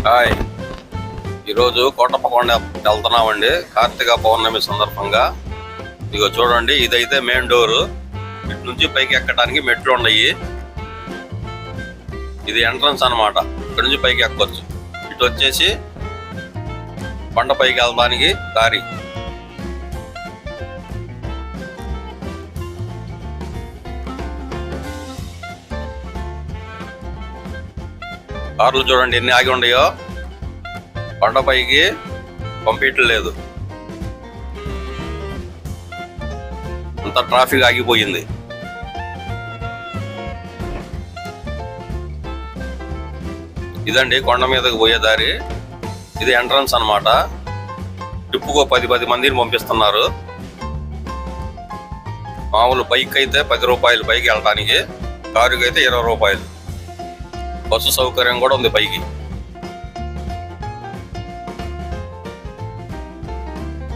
Hi, ఈరోజు కోటప్పకొండ వెళ్తున్నామండి. కార్తీక పౌర్ణమి సందర్భంగా. ఇదిగో చూడండి, ఇదైతే మెయిన్ డోరు. ఇటు నుంచి పైకి ఎక్కడానికి మెట్లు ఉన్నాయి. ఇది ఎంట్రన్స్ అన్నమాట. ఇక్కడ నుంచి పైకి ఎక్కొచ్చు. ఇటు వచ్చేసి కొండ పైకి వెళ్ళడానికి దారి. కార్లు చూడండి ఎన్ని ఆగి ఉన్నాయో. కొండపైకి పంపించలేదు, అంత ట్రాఫిక్ ఆగిపోయింది. ఇదండి కొండ మీదకి పోయే దారి. ఇది ఎంట్రన్స్ అన్నమాట. ట్రిప్పుకో 10 మందిని పంపిస్తున్నారు. మామూలు బైక్ అయితే 10 రూపాయలు పైకి వెళ్ళడానికి, కారుకి అయితే 20 రూపాయలు. బస్సు సౌకర్యం కూడా ఉంది పైకి.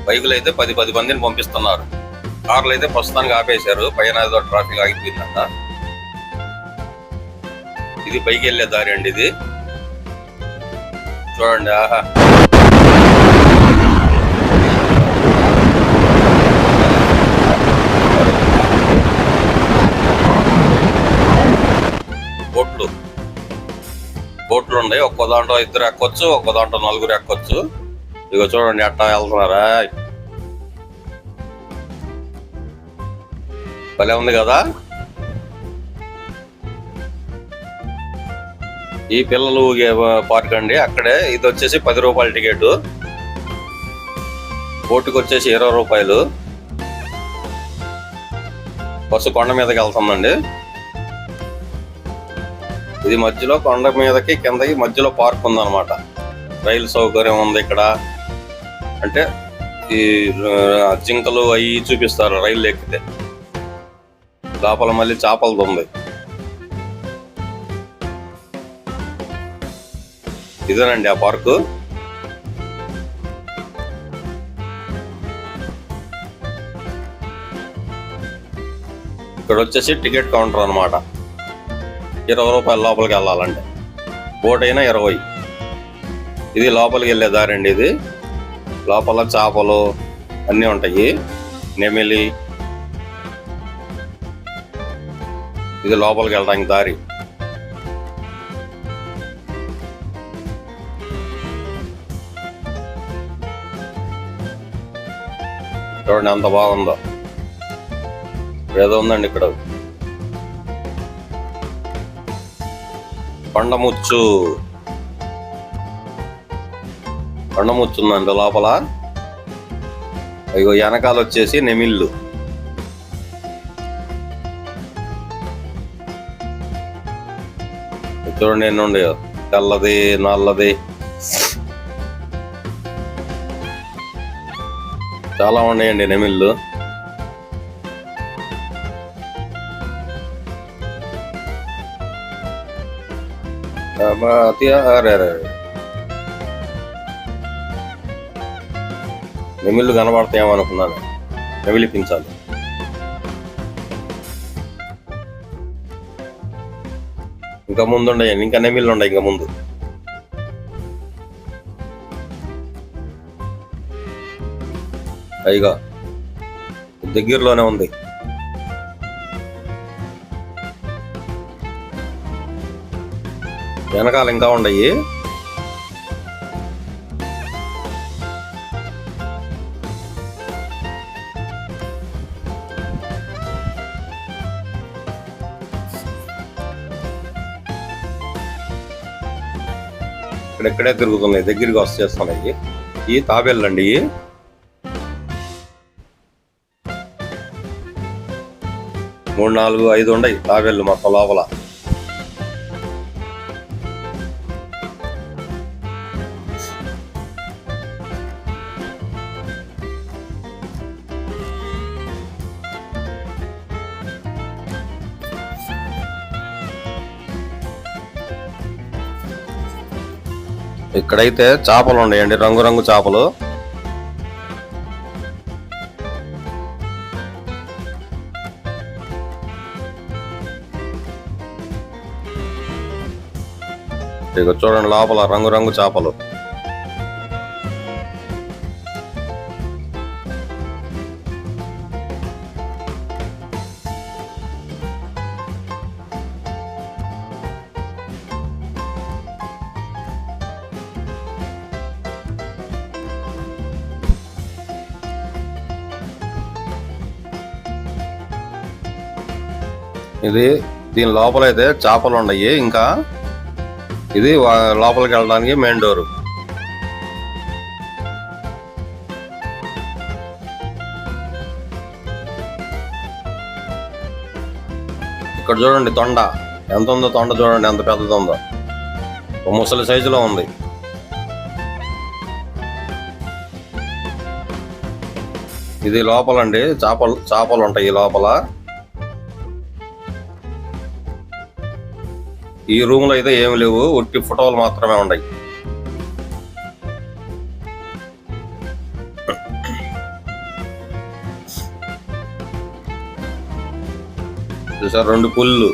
బైకులు అయితే 10 మందిని పంపిస్తున్నారు. కార్లు అయితే ప్రస్తుతానికి ఆపేశారు, పైన ఏదో ట్రాఫిక్ ఆగిపోయిందంట. ఇది పైకి వెళ్ళే దారి అండి. ఇది చూడండి. ఆహా, బోట్లు ఉన్నాయి. ఒక్కో దాంట్లో 2 ఎక్కొచ్చు, ఒక్కో దాంట్లో 4 ఎక్కొచ్చు. ఇగో చూడండి ఎట్టా వెళ్తున్నారా. భలే ఉంది కదా. ఈ పిల్లలు పార్క్ అండి అక్కడే. ఇది వచ్చేసి 10 రూపాయల టికెట్. బోటుకి వచ్చేసి 20 రూపాయలు. బస్సు కొండ మీదకి వెళ్తుందండి. ఇది మధ్యలో కొండ మీదకి కిందకి మధ్యలో పార్క్ ఉందన్నమాట. రైలు సౌకర్యం ఉంది ఇక్కడ. అంటే ఈ జింకలు అవి చూపిస్తారు రైలు ఎక్కితే. లోపల మళ్ళీ చేపలది ఉంది. ఇదేనండి ఆ పార్కు. ఇక్కడ వచ్చేసి టికెట్ కౌంటర్ అన్నమాట. 20 రూపాయలు లోపలికి వెళ్ళాలంటే. బోట్ అయినా 20. ఇది లోపలికి వెళ్ళే దారి అండి. ఇది లోపల చేపలు అన్నీ ఉంటాయి, నెమిలి. ఇది లోపలికి వెళ్ళడానికి దారి. చూడండి ఎంత బాగుందో. ఏదో ఉందండి ఇక్కడ కొండముచ్చు ఉందండి లోపల. ఇగో వెనకాల వచ్చేసి నెమిళ్ళు. చూడండి ఎన్ని ఉండేయో, తెల్లది నల్లది చాలా ఉన్నాయండి నెమిళ్ళు. నెమిళ్ళు కనబడతాయేమనుకున్నాను. నెమిలిపించాలి. ఇంకా ముందు ఉండయండి, ఇంకా నెమిళ్ళు ఉన్నాయి ఇంకా ముందు. అయిగా దగ్గరలోనే ఉంది. వెనకాల ఇంకా ఉండయి. ఇక్కడెక్కడే తిరుగుతున్నాయి, దగ్గరికి వచ్చేస్తున్నాయి. ఈ తాబేళ్ళండి. 3, 4, 5 ఉన్నాయి తాబేళ్ళు మొత్తం లోపల. ఇక్కడైతే చేపలు ఉన్నాయండి, రంగురంగు చేపలు. ఇక చూడండి లోపల రంగురంగు చేపలు. ఇది దీని లోపల అయితే చేపలు ఉన్నాయి. ఇంకా ఇది లోపలికి వెళ్ళడానికి మెయిన్ డోరు. ఇక్కడ చూడండి తొండ ఎంత ఉందో. తొండ చూడండి ఎంత పెద్దది ఉందో. ఒక ముసలి సైజులో ఉంది. ఇది లోపలండి చేపలు ఉంటాయి లోపల. ఈ రూమ్ లో అయితే ఏమి లేవు, ఒట్టి ఫోటోలు మాత్రమే ఉన్నాయి. చూసారు 2 పుల్లు.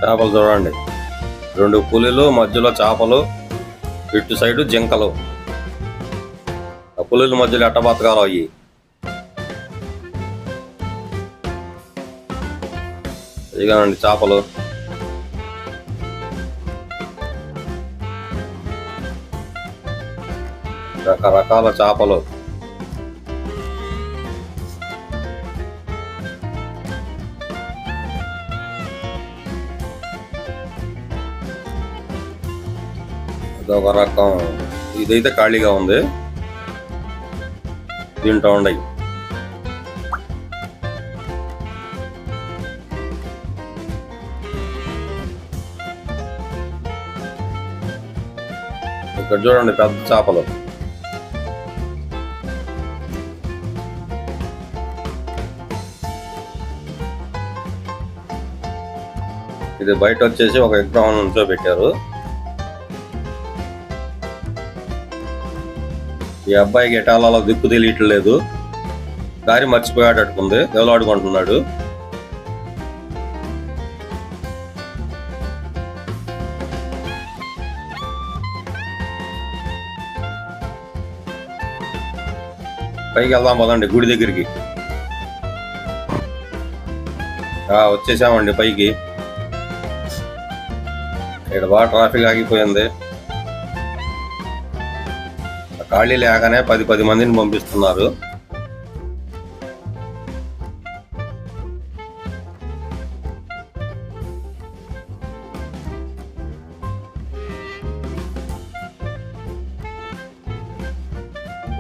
చేపలు చూడండి, 2 పులులు, మధ్యలో చేపలు, ఇటు సైడు జింకలు. ఆ పులుల మధ్యలో ఎట్ట బతకాలో అయ్యి. ఇదిగానండి చేపలు. రకరకాల చేపలు. ఇదొక రకం. ఇదైతే ఖాళీగా ఉంది. దీంట్లో ఉన్నాయి. ఇక్కడ చూడండి పెద్ద చేపలు. ఇది బయట వచ్చేసి ఒక విగ్రహం నుంచో పెట్టారు. ఈ అబ్బాయికి ఎటాలలో దిక్కు తెలియట్లేదు. దారి మర్చిపోయాడట్టుకుంది, దేవులాడుకుంటున్నాడు. పైకి వెళ్దాం పదండి గుడి దగ్గరికి. వచ్చేసామండి పైకి. ఇక్కడ బాగా ట్రాఫిక్ ఆగిపోయింది. ఖాళీ లేకనే 10 మందిని పంపిస్తున్నారు.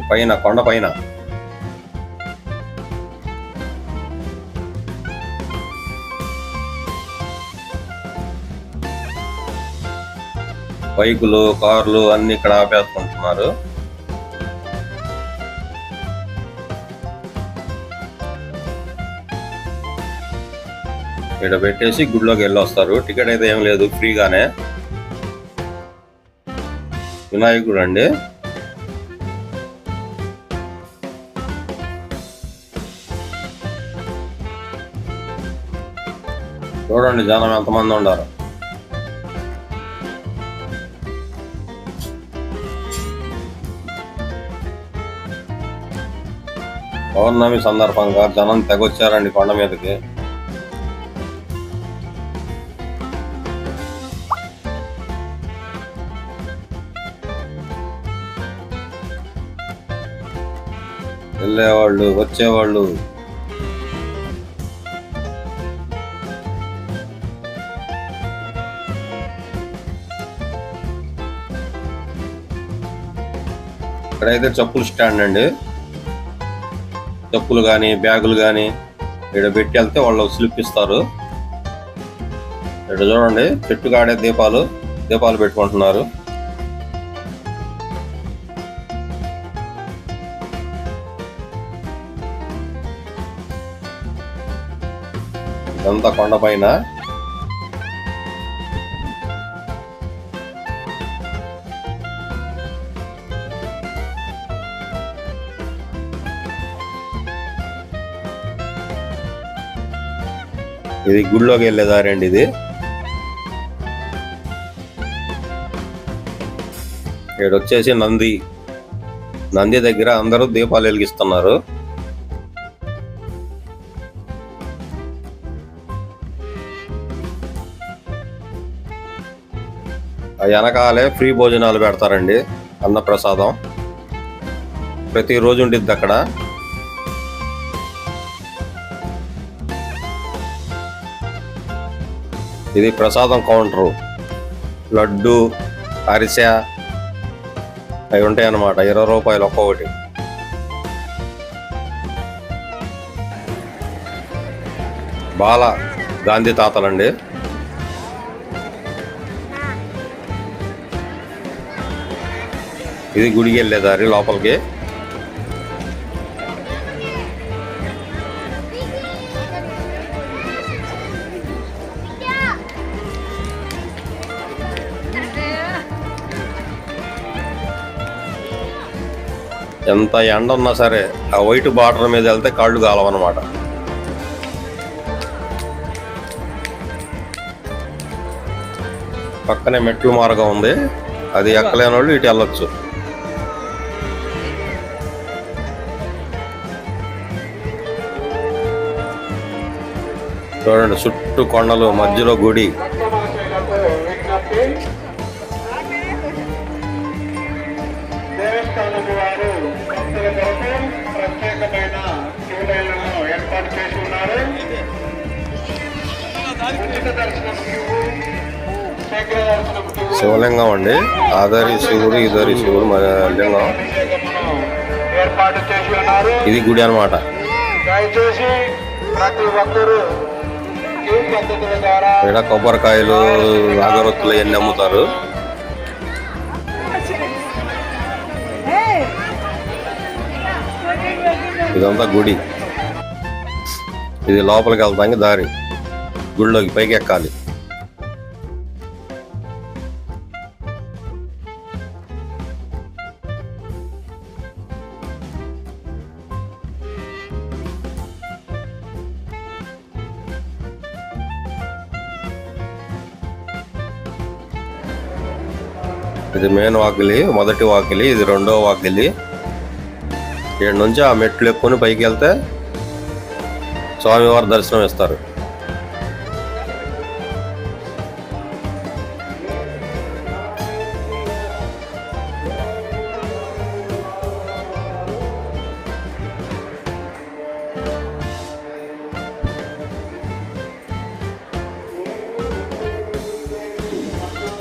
పైన కొండ పైన బైకులు, కార్లు అన్ని ఇక్కడ ఆపేసుకుంటున్నారు. ఇక్కడ పెట్టేసి గుడిలోకి వెళ్ళొస్తారు. టికెట్ అయితే ఏం లేదు, ఫ్రీగానే. వినాయకుడు అండి. చూడండి జనం ఎంతమంది ఉన్నారు. పౌర్ణమి సందర్భంగా జనం తెగొచ్చారండి కొండ మీదకి. వెళ్ళేవాళ్ళు, వచ్చేవాళ్ళు. ఇక్కడైతే చెప్పులు స్టాండ్ అండి. చెప్పులు కానీ బ్యాగులు కానీ ఇక్కడ పెట్టి వెళ్తే వాళ్ళు స్లిప్ ఇస్తారు. ఇక్కడ చూడండి చెట్టు కాడే దీపాలు పెట్టుకుంటున్నారు. ఇదంతా కొండ పైన. ఇది గుడిలోకి వెళ్ళే దారి అండి. ఇది ఇక్కడ వచ్చేసి నంది దగ్గర అందరూ దీపాలు వెలిగిస్తున్నారు. వెనకాలే ఫ్రీ భోజనాలు పెడతారండి. అన్నప్రసాదం ప్రతిరోజు ఉండిద్ది అక్కడ. ఇది ప్రసాదం కౌంటరు. లడ్డు, అరిసె అవి ఉంటాయి అన్నమాట. 20 రూపాయలు ఒక్కొక్కటి. బాల గాంధీ తాతలండి. ఇది గుడికి వెళ్ళే దారి లోపలికి. ఎంత ఎండ ఉన్నా సరే ఆ వైట్ బార్డర్ మీద వెళ్తే కాళ్ళు కాలవన్నమాట. పక్కనే మెట్లు మార్గం ఉంది. అది ఎక్కలేని వాళ్ళు ఇటు వెళ్ళొచ్చు. చూడండి, చుట్టూ కొండలు, మధ్యలో గుడి. శివలింగం అండి. ఆదరి శివుడు, ఇదరి శివుడు లింగం. ఇది గుడి అన్నమాట. ఇక్కడ కొబ్బరికాయలు, అగరొత్తులు ఇవన్నీ అమ్ముతారు. ఇదంతా గుడి. ఇది లోపలికి వెళ్తానికి దారి. గుడిలోకి పైకి ఎక్కాలి. ఇది మెయిన్ వాకిలి, మొదటి వాకిలి. ఇది రెండో వాకిలి. ఇక్కడ నుంచి ఆ మెట్లు ఎక్కుని పైకి వెళ్తే స్వామివారి దర్శనం ఇస్తారు.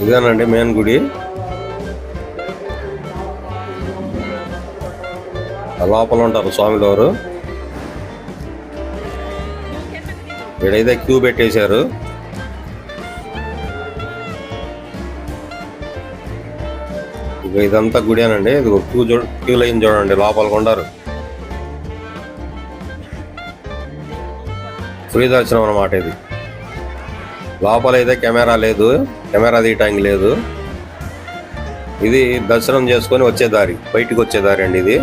ఇదేనండి మెయిన్ గుడి. లోపల ఉంటారు స్వామి గారు. ఇక్కడైతే క్యూ పెట్టేశారు. ఇక ఇదంతా గుడేనండి. ఇది క్యూ లైన్ చూడండి. లోపలికి ఉండరు. ఫ్రీ దర్శనం అన్నమాట ఇది. లోపల అయితే కెమెరా లేదు, కెమెరా తీయటానికి లేదు. ఇది దర్శనం చేసుకొని వచ్చే దారి, బయటికి వచ్చే దారి అండి ఇది.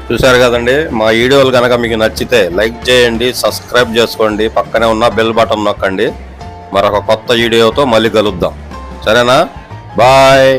చూసారు కదండి. మా వీడియోలు కనుక మీకు నచ్చితే లైక్ చేయండి, సబ్స్క్రైబ్ చేసుకోండి, పక్కనే ఉన్న బెల్ బటన్ నొక్కండి. మరొక కొత్త వీడియోతో మళ్ళీ కలుద్దాం. సరేనా? బాయ్.